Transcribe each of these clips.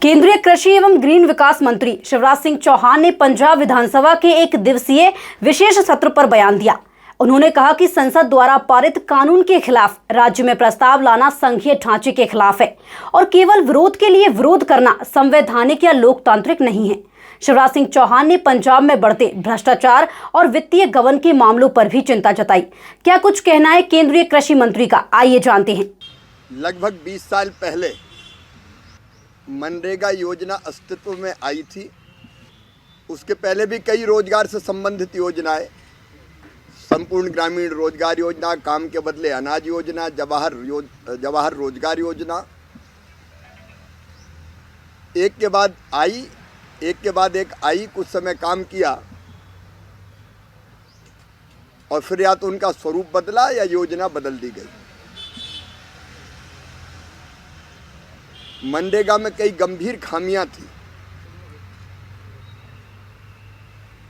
केंद्रीय कृषि एवं ग्रीन विकास मंत्री शिवराज सिंह चौहान ने पंजाब विधानसभा के एक दिवसीय विशेष सत्र पर बयान दिया। उन्होंने कहा कि संसद द्वारा पारित कानून के खिलाफ राज्य में प्रस्ताव लाना संघीय ढांचे के खिलाफ है और केवल विरोध के लिए विरोध करना संवैधानिक या लोकतांत्रिक नहीं है। शिवराज सिंह चौहान ने पंजाब में बढ़ते भ्रष्टाचार और वित्तीय गबन के मामलों पर भी चिंता जताई। क्या कुछ कहना है केंद्रीय कृषि मंत्री का, आइए जानते हैं। लगभग 20 साल पहले मनरेगा योजना अस्तित्व में आई थी। उसके पहले भी कई रोजगार से संबंधित योजनाएं, संपूर्ण ग्रामीण रोजगार योजना, काम के बदले अनाज योजना, जवाहर रोजगार योजना, एक के बाद एक आई। कुछ समय काम किया और फिर या तो उनका स्वरूप बदला या योजना बदल दी गई। मनरेगा में कई गंभीर खामियां थी।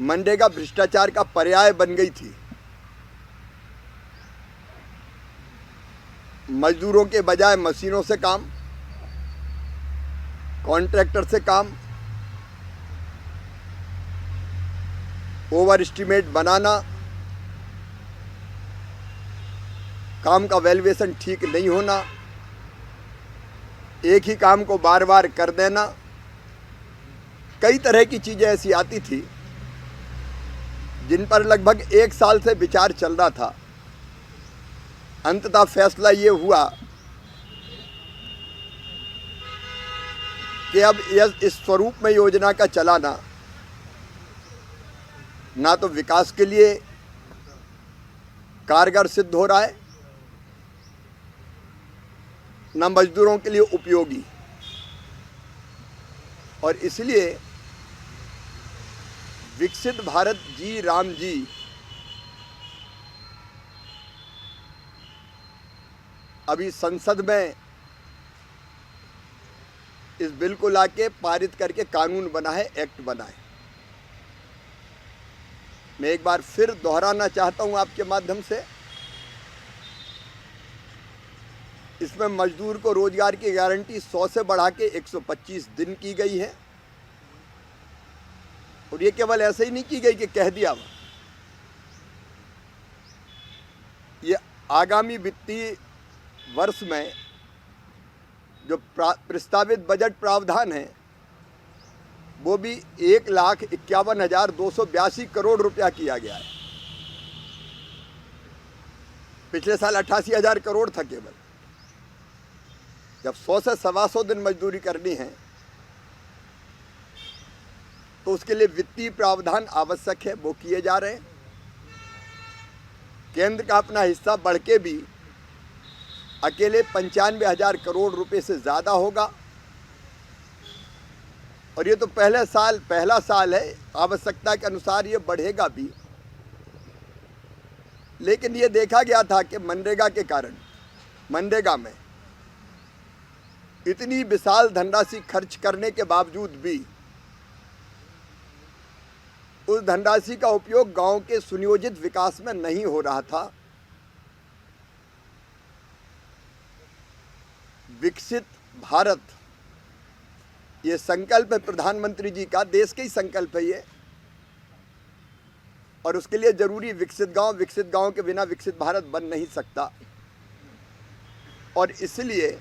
मनरेगा भ्रष्टाचार का पर्याय बन गई थी। मजदूरों के बजाय मशीनों से काम, कॉन्ट्रैक्टर से काम, ओवर एस्टिमेट बनाना, काम का वैल्यूएशन ठीक नहीं होना, एक ही काम को बार बार कर देना, कई तरह की चीज़ें ऐसी आती थी जिन पर लगभग 1 साल से विचार चल रहा था। अंततः फैसला ये हुआ कि अब इस स्वरूप में योजना का चलाना ना तो विकास के लिए कारगर सिद्ध हो रहा है, न मजदूरों के लिए उपयोगी। और इसलिए विकसित भारत जी राम जी अभी संसद में इस बिल को लाके पारित करके कानून बना है, एक्ट बना है। मैं एक बार फिर दोहराना चाहता हूं आपके माध्यम से, इसमें मजदूर को रोजगार की गारंटी 100 से बढ़ा के 125 दिन की गई है। और ये केवल ऐसे ही नहीं की गई कि कह दिया। ये आगामी वित्तीय वर्ष में जो प्रस्तावित बजट प्रावधान है वो भी 1,51,282 करोड़ रुपया किया गया है। पिछले साल 88,000 करोड़ था केवल। जब 100 से 125 दिन मजदूरी करनी है तो उसके लिए वित्तीय प्रावधान आवश्यक है, वो किए जा रहे हैं। केंद्र का अपना हिस्सा बढ़ के भी अकेले 95,000 करोड़ रुपए से ज़्यादा होगा। और ये तो पहला साल है, आवश्यकता के अनुसार ये बढ़ेगा भी। लेकिन ये देखा गया था कि मनरेगा के कारण मनरेगा में इतनी विशाल धनराशि खर्च करने के बावजूद भी उस धनराशि का उपयोग गांव के सुनियोजित विकास में नहीं हो रहा था। विकसित भारत ये संकल्प है प्रधानमंत्री जी का, देश का ही संकल्प है ये। और उसके लिए जरूरी विकसित गांव के बिना विकसित भारत बन नहीं सकता। और इसलिए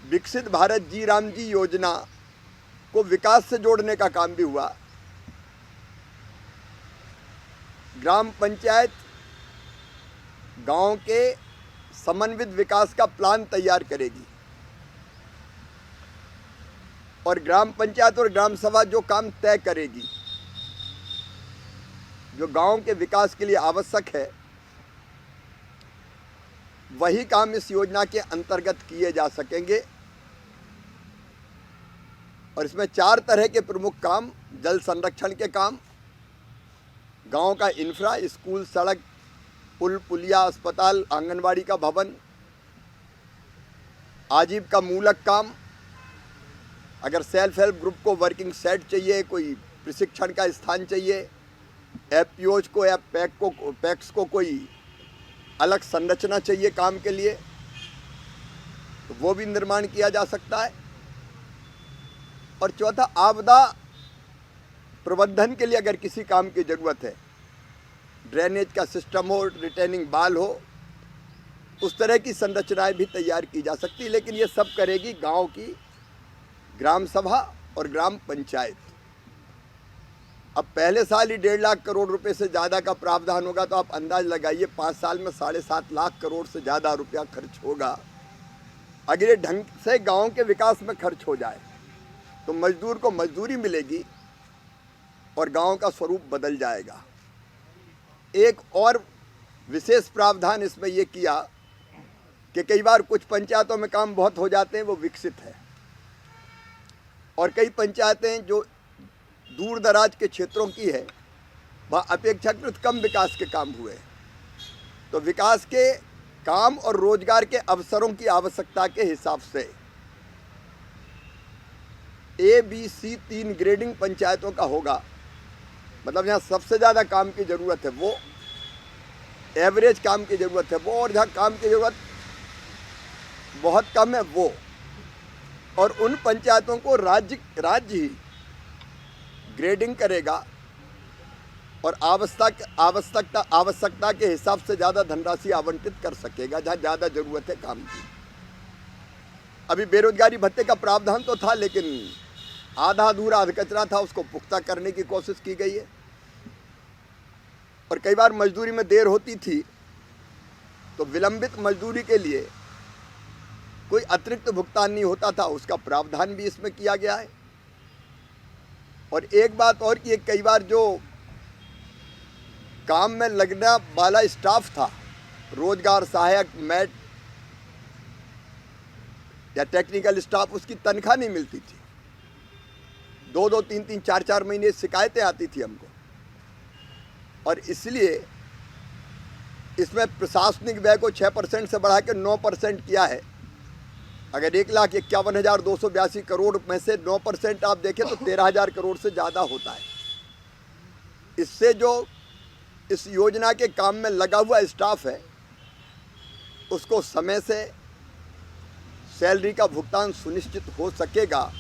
विकसित भारत जी राम जी योजना को विकास से जोड़ने का काम भी हुआ। ग्राम पंचायत गांव के समन्वित विकास का प्लान तैयार करेगी और ग्राम पंचायत और ग्राम सभा जो काम तय करेगी, जो गांव के विकास के लिए आवश्यक है, वही काम इस योजना के अंतर्गत किए जा सकेंगे। और इसमें 4 तरह के प्रमुख काम: जल संरक्षण के काम, गांव का इंफ्रा, स्कूल, सड़क, पुल, पुलिया, अस्पताल, आंगनबाड़ी का भवन, आजीविका मूलक काम, अगर सेल्फ हेल्प ग्रुप को वर्किंग सेट चाहिए, कोई प्रशिक्षण का स्थान चाहिए, एफपीओज को या पैक्स को कोई अलग संरचना चाहिए काम के लिए, तो वो भी निर्माण किया जा सकता है। और चौथा, आपदा प्रबंधन के लिए अगर किसी काम की ज़रूरत है, ड्रेनेज का सिस्टम हो, रिटेनिंग बाल हो, उस तरह की संरचनाएं भी तैयार की जा सकती है। लेकिन ये सब करेगी गांव की ग्राम सभा और ग्राम पंचायत। अब पहले साल ही 1.5 लाख करोड़ रुपए से ज़्यादा का प्रावधान होगा, तो आप अंदाज लगाइए 5 साल में 7.5 लाख करोड़ से ज़्यादा रुपया खर्च होगा। अगर ये ढंग से गांव के विकास में खर्च हो जाए तो मजदूर को मजदूरी मिलेगी और गांव का स्वरूप बदल जाएगा। एक और विशेष प्रावधान इसमें यह किया कि कई बार कुछ पंचायतों में काम बहुत हो जाते हैं, वो विकसित है, और कई पंचायतें जो दूर दराज के क्षेत्रों की है, वहाँ अपेक्षाकृत कम विकास के काम हुए। तो विकास के काम और रोजगार के अवसरों की आवश्यकता के हिसाब से ABC 3 ग्रेडिंग पंचायतों का होगा। मतलब जहाँ सबसे ज़्यादा काम की ज़रूरत है वो, एवरेज काम की ज़रूरत है वो, और जहाँ काम की ज़रूरत बहुत कम है वो। और उन पंचायतों को राज्य ही ग्रेडिंग करेगा और आवश्यकता के हिसाब से ज़्यादा धनराशि आवंटित कर सकेगा जहाँ ज़्यादा ज़रूरत है काम की। अभी बेरोजगारी भत्ते का प्रावधान तो था, लेकिन आधा अधूरा अधकचरा था, उसको पुख्ता करने की कोशिश की गई है। और कई बार मजदूरी में देर होती थी तो विलंबित मजदूरी के लिए कोई अतिरिक्त भुगतान नहीं होता था, उसका प्रावधान भी इसमें किया गया है। और एक बात और कि कई बार जो काम में लगने वाला स्टाफ था, रोजगार सहायक, मैट या टेक्निकल स्टाफ, उसकी तनख्वाह नहीं मिलती थी। 2-2, 3-3, 4-4 महीने शिकायतें आती थी हमको। और इसलिए इसमें प्रशासनिक व्यय को 6% से बढ़ा के 9% किया है। अगर 1,51,282 करोड़ में से 9% आप देखें तो 13,000 करोड़ से ज़्यादा होता है। इससे जो इस योजना के काम में लगा हुआ स्टाफ है उसको समय से सैलरी का भुगतान सुनिश्चित हो सकेगा।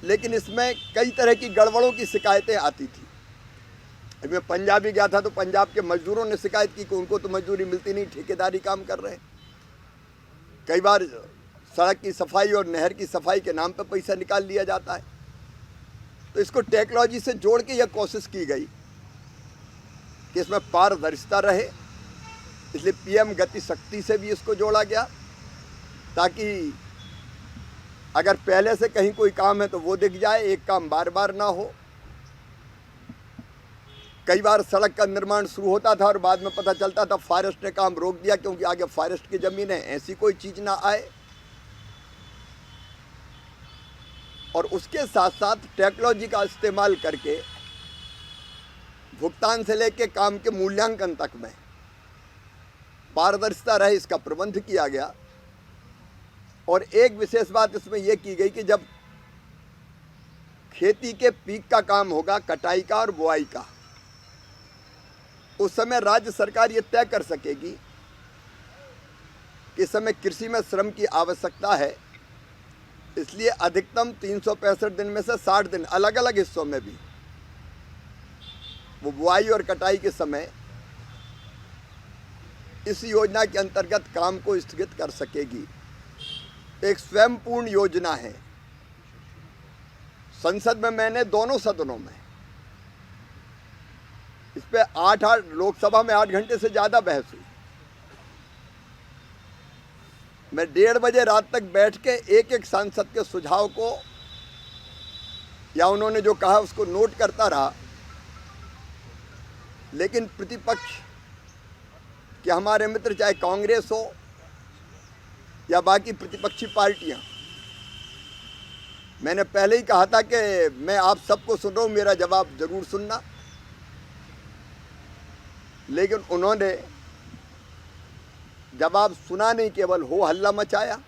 लेकिन इसमें कई तरह की गड़बड़ों की शिकायतें आती थी। अभी मैं पंजाब भी गया था तो पंजाब के मजदूरों ने शिकायत की कि उनको तो मजदूरी मिलती नहीं, ठेकेदारी काम कर रहे हैं। कई बार सड़क की सफाई और नहर की सफाई के नाम पर पैसा निकाल लिया जाता है। तो इसको टेक्नोलॉजी से जोड़ के यह कोशिश की गई कि इसमें पारदर्शिता रहे, इसलिए PM गति शक्ति से भी इसको जोड़ा गया, ताकि अगर पहले से कहीं कोई काम है तो वो दिख जाए, एक काम बार बार ना हो। कई बार सड़क का निर्माण शुरू होता था और बाद में पता चलता था फॉरेस्ट ने काम रोक दिया क्योंकि आगे फॉरेस्ट की ज़मीन है, ऐसी कोई चीज़ ना आए। और उसके साथ साथ टेक्नोलॉजी का इस्तेमाल करके भुगतान से लेके काम के मूल्यांकन तक में पारदर्शिता रहे, इसका प्रबंध किया गया। और एक विशेष बात इसमें यह की गई कि जब खेती के पीक का काम होगा, कटाई का और बुआई का, उस समय राज्य सरकार ये तय कर सकेगी कि इस समय कृषि में श्रम की आवश्यकता है, इसलिए अधिकतम 365 दिन में से 60 दिन अलग अलग हिस्सों में भी वो बुआई और कटाई के समय इस योजना के अंतर्गत काम को स्थगित कर सकेगी। एक स्वयंपूर्ण योजना है। संसद में मैंने दोनों सदनों में इस पे 8 लोकसभा में 8 घंटे से ज़्यादा बहस हुई। मैं 1:30 बजे रात तक बैठ के एक एक सांसद के सुझाव को या उन्होंने जो कहा उसको नोट करता रहा। लेकिन प्रतिपक्ष कि हमारे मित्र चाहे कांग्रेस हो या बाकी प्रतिपक्षी पार्टियां, मैंने पहले ही कहा था कि मैं आप सबको सुन रहा हूं, मेरा जवाब जरूर सुनना। लेकिन उन्होंने जवाब सुना नहीं, केवल हो हल्ला मचाया।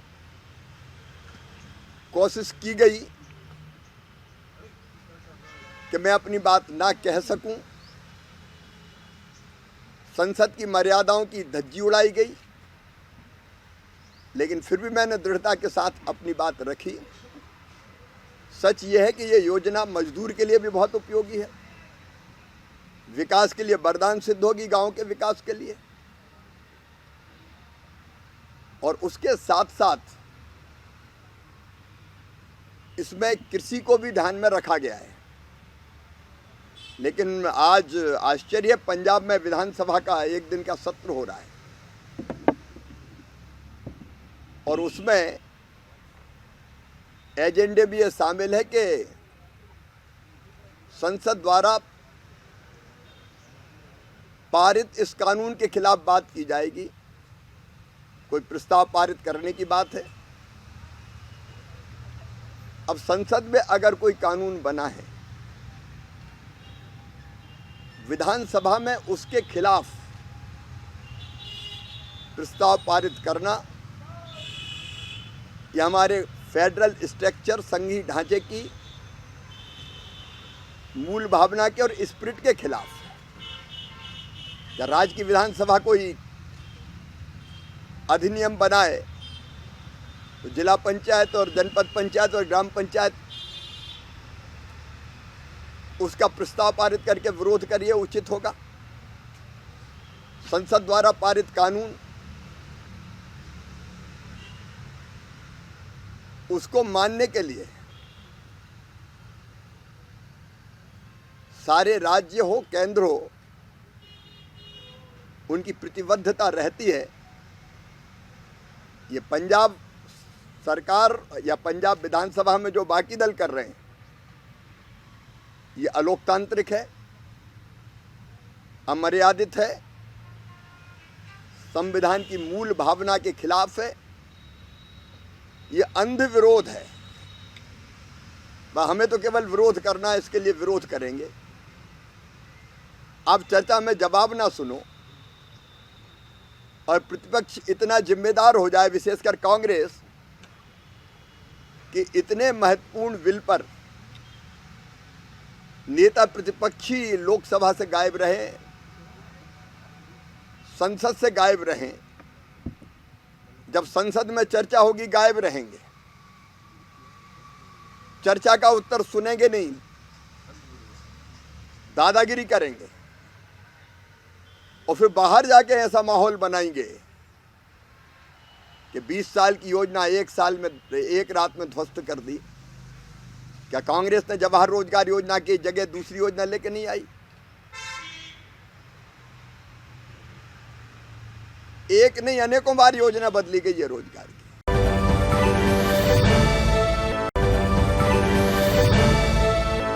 कोशिश की गई कि मैं अपनी बात ना कह सकूं, संसद की मर्यादाओं की धज्जी उड़ाई गई। लेकिन फिर भी मैंने दृढ़ता के साथ अपनी बात रखी। सच ये है कि ये योजना मजदूर के लिए भी बहुत उपयोगी है, विकास के लिए वरदान सिद्ध होगी, गांव के विकास के लिए। और उसके साथ साथ इसमें कृषि को भी ध्यान में रखा गया है। लेकिन आज आश्चर्य, पंजाब में विधानसभा का एक दिन का सत्र हो रहा है और उसमें एजेंडे भी ये शामिल है कि संसद द्वारा पारित इस कानून के खिलाफ बात की जाएगी। कोई प्रस्ताव पारित करने की बात है। अब संसद में अगर कोई कानून बना है, विधानसभा में उसके खिलाफ प्रस्ताव पारित करना, यह हमारे फेडरल स्ट्रक्चर, संघीय ढांचे की मूल भावना के और स्पिरिट के खिलाफ है। या राज्य की विधानसभा कोई अधिनियम बनाए तो जिला पंचायत और जनपद पंचायत और ग्राम पंचायत उसका प्रस्ताव पारित करके विरोध करिए, उचित होगा। संसद द्वारा पारित कानून उसको मानने के लिए सारे राज्य हो, केंद्र हो, उनकी प्रतिबद्धता रहती है। ये पंजाब सरकार या पंजाब विधानसभा में जो बाकी दल कर रहे हैं, ये अलोकतांत्रिक है, अमर्यादित है, संविधान की मूल भावना के खिलाफ है, ये अंध विरोध है। हमें तो केवल विरोध करना है, इसके लिए विरोध करेंगे। आप चर्चा में जवाब ना सुनो और प्रतिपक्ष इतना जिम्मेदार हो जाए, विशेषकर कांग्रेस, कि इतने महत्वपूर्ण बिल पर नेता प्रतिपक्षी लोकसभा से गायब रहे, संसद से गायब रहें। जब संसद में चर्चा होगी गायब रहेंगे, चर्चा का उत्तर सुनेंगे नहीं, दादागिरी करेंगे और फिर बाहर जाके ऐसा माहौल बनाएंगे कि 20 साल की योजना एक साल में, एक रात में ध्वस्त कर दी। क्या कांग्रेस ने जवाहर रोजगार योजना की जगह दूसरी योजना लेके नहीं आई? एक नहीं, अनेकों बार योजना बदली गई है रोजगार की।